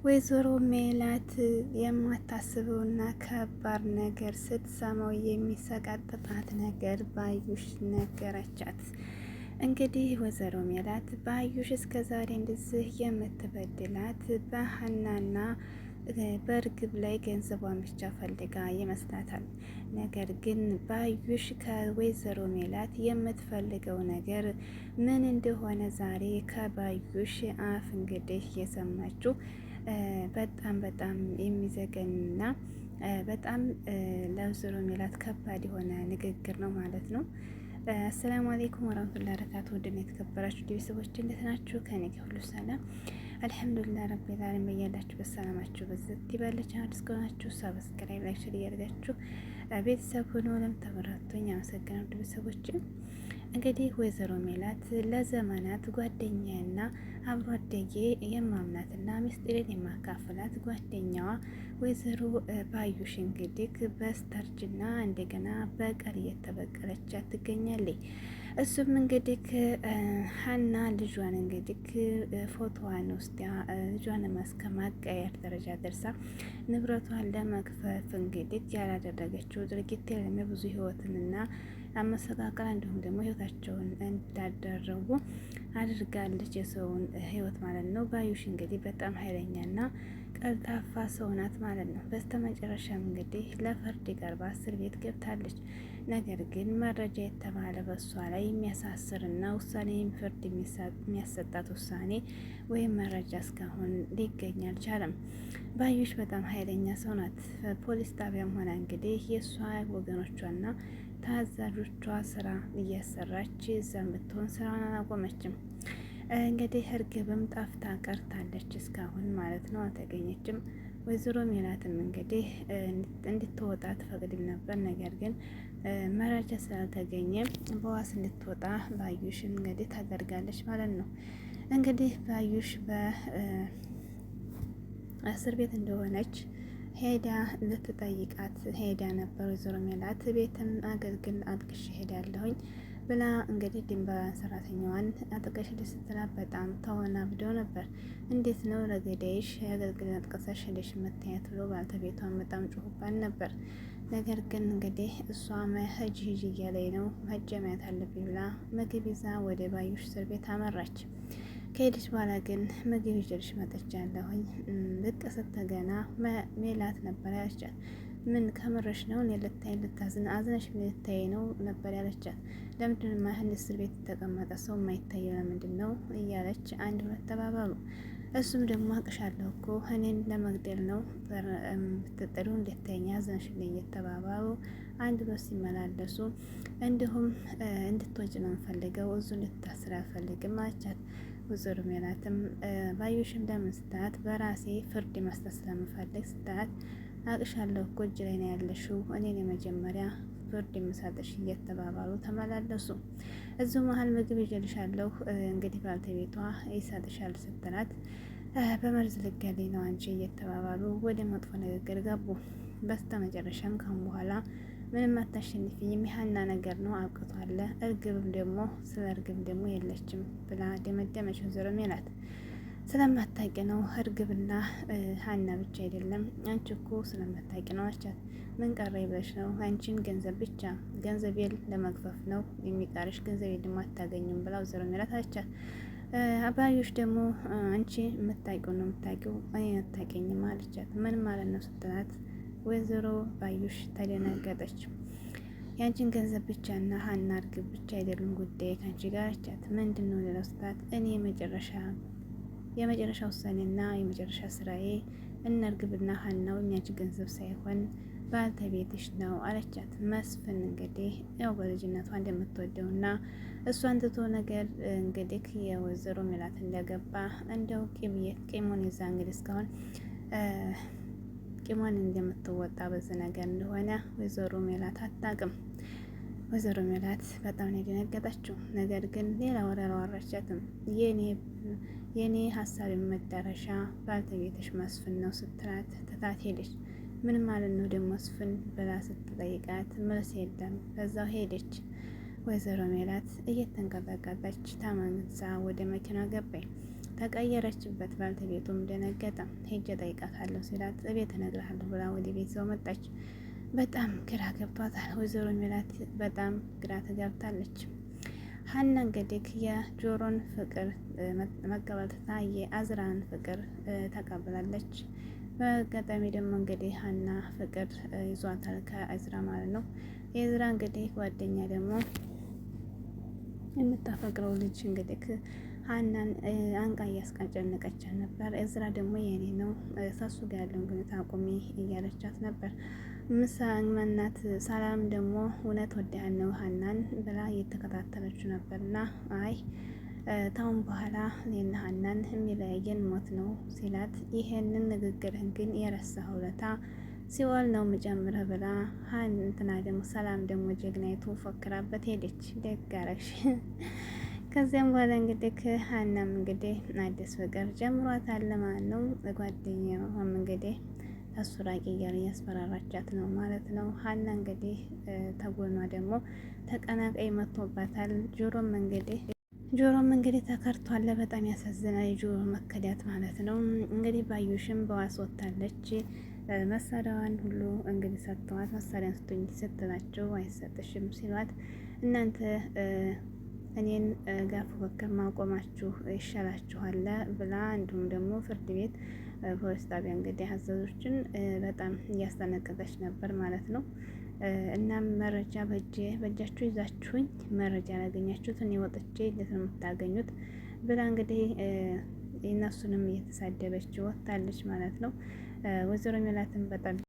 ወይዘሮ ሜላት የማታስበውና ከባድ ነገር ስትሰማው የሚሰቃጥጣት ነገር ባዩሽ ነገረቻት። እንግዲህ ወይዘሮ ሜላት ባዩሽ እስከ ዛሬ እንደዚህ የምትበድላት በሀናና በእርግብ ላይ ገንዘቧን ብቻ ፈልጋ ይመስላታል። ነገር ግን ባዩሽ ከወይዘሮ ሜላት የምትፈልገው ነገር ምን እንደሆነ ዛሬ ከባዩሽ አፍ እንግዲህ የሰማችው በጣም የሚዘገንና በጣም ለወይዘሮ ሜላት ከባድ የሆነ ንግግር ነው ማለት ነው። አሰላሙ አለይኩም ወራህመቱላሂ ወበረካቱ። ውድና የተከበራችሁ ቤተሰቦች እንዴት ናችሁ? ከኔ ጋር ሁሉ ሰላም አልሐምዱሊላህ ረቢል ዓለሚን። በያላችሁበት ሰላማችሁ በዘት ይበልጭ። አዲስ ከሆናችሁ ሰብስክራይብ፣ ላይክ፣ ሼር እያደረጋችሁ ቤተሰብ ሆኖ ለምታበረታቱኝ አመሰግናለሁ ቤተሰቦች። እንግዲህ ወይዘሮ ሜላት ለዘመናት ጓደኛዬና አብሮ አደጌ የማምናትና ምስጢሬን የማካፈላት ጓደኛዋ ወይዘሮ ባዩሽ እንግዲህ በስተርጅና እንደገና በቀል እየተበቀለቻት ትገኛለች። እሱም እንግዲህ ሀና ልጇን እንግዲህ ፎቶዋን ውስጥ ልጇን እስከ ማቀየር ደረጃ ደርሳ ንብረቷን ለመክፈፍ እንግዲህ ያላደረገችው ድርጊት የለም። ብዙ ህይወትንና አመሰቃቀል እንዲሁም ደግሞ ህይወታቸውን እንዳደረጉ አድርጋለች። የሰውን ህይወት ማለት ነው። ባዩሽ እንግዲህ በጣም ኃይለኛና ቀልጣፋ ሰው ናት ማለት ነው። በስተመጨረሻም እንግዲህ ለፍርድ ቀርባ እስር ቤት ገብታለች። ነገር ግን መረጃ የተባለ በሷ ላይ የሚያሳስርና ውሳኔ ፍርድ የሚያሰጣት ውሳኔ ወይም መረጃ እስካሁን ሊገኝ አልቻለም። ባዩሽ በጣም ኃይለኛ ሰው ናት። ፖሊስ ጣቢያም ሆነ እንግዲህ የእሷ ወገኖቿና ታዛዦቿ ስራ እያሰራች እዛም ብትሆን ስራውን አላቆመችም። እንግዲህ እርግብም ጠፍታ ቀርታለች እስካሁን ማለት ነው፣ አልተገኘችም። ወይዘሮ ሜላትም እንግዲህ እንድትወጣ ትፈቅድም ነበር። ነገር ግን መረጃ ስላልተገኘ በዋስ እንድትወጣ ባዩሽ እንግዲህ ታደርጋለች ማለት ነው። እንግዲህ ባዩሽ በእስር ቤት እንደሆነች ሄዳ ልትጠይቃት ሄዳ ነበር። ወይዘሮ ሜላት ቤትም አገልግል አጥቅሽ ሄዳለሁኝ ብላ እንግዲህ ድንበራን ሰራተኛዋን አጥቀሽ ስትላት በጣም ተወናብደው ነበር። እንዴት ነው ለገዳይሽ አገልግል አጥቀሰሽ ሄደሽ መታየት ብሎ ባልተቤቷን በጣም ጮሁባን ነበር። ነገር ግን እንግዲህ እሷ ሂጂ እያለኝ ነው ሂጅ ማየት አለብኝ ብላ ምግብ ይዛ ወደ ባዩሽ እስር ቤት አመራች። ከሄደች በኋላ ግን ምግብ ይዤልሽ መጥቻለሁኝ ልቅ ስትገና ሜላት ነበር ያለቻት። ምን ከምረሽ ነው? እኔ ልታይ ልታዝን አዝነሽ ልታይ ነው ነበር ያለቻት። ለምንድን ነው ይህን እስር ቤት የተቀመጠ ሰው የማይታየው ለምንድን ነው እያለች አንድ ሁለት ተባባሉ። እሱም ደግሞ አቅሻለሁ እኮ እኔን ለመግደል ነው ብትጥሪው እንድታይኝ አዝነሽልኝ እየተባባሉ አንድ ሁለት ሲመላለሱ፣ እንዲሁም እንድትወጪ ነው የምፈልገው እዙ እንድታስር አልፈልግም አለቻት። ወይዘሮ ሜላትም ባዩሽም ለምን ስትላት በራሴ ፍርድ መስጠት ስለምፈልግ ስትላት አቅሻለሁ እኮ እጅ ላይ ነው ያለሽው እኔን የመጀመሪያ ፍርድ የምሰጥሽ እየተባባሉ ተመላለሱ። እዚሁ መሀል ምግብ ይዤልሻለሁ እንግዲህ ባልተቤቷ ይሰጥሻል ስትላት በመርዝ ልትገለኝ ነው አንቺ እየተባባሉ ወደ መጥፎ ንግግር ገቡ። በስተ መጨረሻም ካሁን በኋላ ምንም አታሸንፊኝም የሀና ነገር ነው አብቅቷል። እርግብም ደግሞ ስለ እርግብ ደግሞ የለችም ብላ ደመደመች ወይዘሮ ሜላት። ስለማታውቂ ነው እርግብና ሀና ብቻ አይደለም አንቺ እኮ ስለማታውቂ ነው አቻት። ምን ቀረኝ ብለሽ ነው? አንቺን ገንዘብ ብቻ ገንዘቤን ለመግፈፍ ነው የሚቀርሽ፣ ገንዘቤን ደግሞ አታገኝም ብላ ወይዘሮ ሜላት አቻት። ባዩሽ ደግሞ አንቺ የምታውቂው ነው የምታውቂው እኔን አታውቂኝም አለቻት። ምን ማለት ነው ስትላት ወይዘሮ ባዩሽ ተደነገጠች። ያንቺን ገንዘብ ብቻና ሀና እርግብ ብቻ አይደሉም ጉዳይ ከአንቺ ጋር አቻት። ምንድን ነው ሌላው ስትላት እኔ የመጨረሻ ውሳኔና የመጨረሻ ስራዬ እነ እርግብና ሀናው ያንቺ ገንዘብ ሳይሆን ባልተቤትሽ ነው አለቻት። መስፍን እንግዲህ ያው በልጅነቷ እንደምትወደውና እሷን ትቶ ነገር እንግዲህ የወይዘሮ ሜላት እንደገባ እንደው ቂሙን ይዛ እንግዲህ እስካሁን ቂሟን እንደምትወጣ በዚህ ነገር እንደሆነ ወይዘሮ ሜላት አታውቅም። ወይዘሮ ሜላት በጣም ነው የደነገጠችው። ነገር ግን ሌላ ወሬ አላወራቻትም። የኔ ሀሳብ መዳረሻ ባልተቤትሽ መስፍን ነው ስትላት ትታት ሄደች። ምን ማለት ነው ደግሞ መስፍን ብላ ስትጠይቃት መልስ የለም። በዛው ሄደች። ወይዘሮ ሜላት እየተንቀጠቀጠች ተመንሳ ወደ መኪና ገባኝ። ተቀየረችበት። ባልተቤቱም ደነገጠ። ሄጄ እጠይቃታለሁ ሲላት እቤት እነግርሃለሁ ብላ ወደ ቤት ይዘው መጣች። በጣም ግራ ገብቷታል። ወይዘሮ ሜላት በጣም ግራ ተጋብታለች። ሀና እንግዲህ የጆሮን ፍቅር መቀበል ትታ የአዝራን ፍቅር ተቀብላለች። በአጋጣሚ ደግሞ እንግዲህ ሀና ፍቅር ይዟታል ከእዝራ ማለት ነው። የእዝራ እንግዲህ ጓደኛ ደግሞ የምታፈቅረው ልጅ እንግዲህ ሀናን አንቃ እያስጨነቀቻት ነበር። እዝራ ደግሞ የኔ ነው ሳሱ ጋር ያለውን ግንኙነት አቁሚ እያለቻት ነበር። ምሳናት ሰላም ደግሞ እውነት ወዲያን ነው ሀናን ብላ እየተከታተለችው ነበርና አይ ታውን በኋላ እኔና ሀናን የሚለያየን ሞት ነው ሲላት፣ ይሄንን ንግግርህን ግን የረሳኸው ለታ ሲኦል ነው የምጨምርህ ብላ እንትና ደግሞ ሰላም ደግሞ ጀግናይቱ ፎክራበት ሄደች። ደግ አደረግሽ። ከዚያም በኋላ እንግዲህ ሀናም እንግዲህ አዲስ ፍቅር ጀምሯታል ማለት ነው። ጓደኛዋም እንግዲህ እሱ ራቂ እያለ እያስፈራራቻት ነው ማለት ነው። ሀና እንግዲህ ተጎኗ ደግሞ ተቀናቃይ መጥቶባታል። ጆሮም እንግዲህ ተከርቷል። በጣም ያሳዝናል የጆሮ መከዳት ማለት ነው። እንግዲህ ባዩሽም በዋስ ወጥታለች። መሳሪያዋን ሁሉ እንግዲህ ሰጥተዋት መሳሪያን ስጡኝ ስትላቸው አይሰጥሽም ሲሏት እናንተ እኔን ጋር ፉክክር ማቆማችሁ ይሻላችኋል ብላ እንዲሁም ደግሞ ፍርድ ቤት ፖሊስ ጣቢያ እንግዲህ አዛዦችን በጣም እያስጠነቀቀች ነበር ማለት ነው። እናም መረጃ በእጃችሁ ይዛችሁኝ መረጃ ያላገኛችሁት እኔ ወጥቼ እንዴት ነው የምታገኙት ብላ እንግዲህ እነሱንም እየተሳደበች ወጥታለች ማለት ነው። ወይዘሮ ሜላትን በጣም